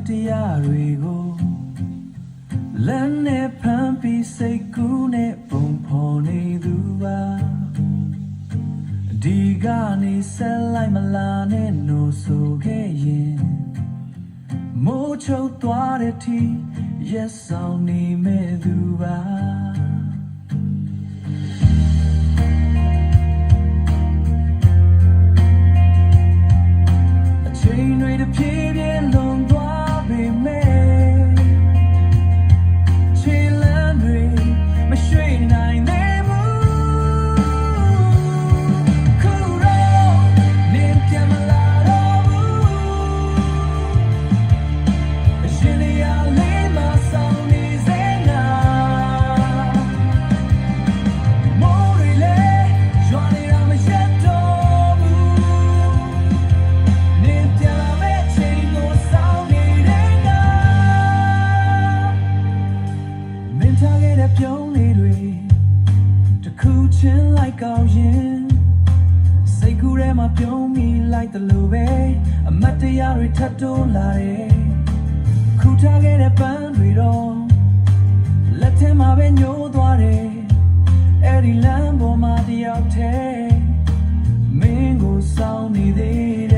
တရားတွေကိုလက်နဲ့ဖမ်းပြီးစိတ်ကူးနဲ့ပုံဖော်နေသူပါဒီကနေဆက်လိုက်မလားနဲ့နိုးဆိုခဲ့ရင်မိုးချုပ်သွားတဲ့ทีရက်ဆောင်နေမဲ့သူပါအချိန်တွေတစ်ပြေးပြေးလွန်သွားပေမဲ့ခြေလမ်းတွေမရွှေ့နိုင်သေးဘူးခုတော့နေပြန်မလာတော့ဘူးအရှင်လျာလေးမဆောင်နေစေနာမိုးတွေလည်းရွာနေတာမရက်တော့ဘူးနေပြန်လာမယ့်ချိန်ကိုဆောင်နေတဲ့ငါမင်းထားခဲ့တဲ့ပြုံးလေးတွေတစ်ခုချင်းလိုက်ကောင်းရင်စိတ်ကူးထဲမှာပြုံးမိလိုက်တယ်လို့ပဲအမတ်တရားတွေထပ်တိုးလာတယ်ခုထားခဲ့တဲ့ပန်းတွေတော့လက်ထဲမှာပဲညှိုးသွားတယ်အဲ့ဒီလမ်းပေါ်မှာတယောက်တည်းမင်းကိုစောင့်နေသေးတယ်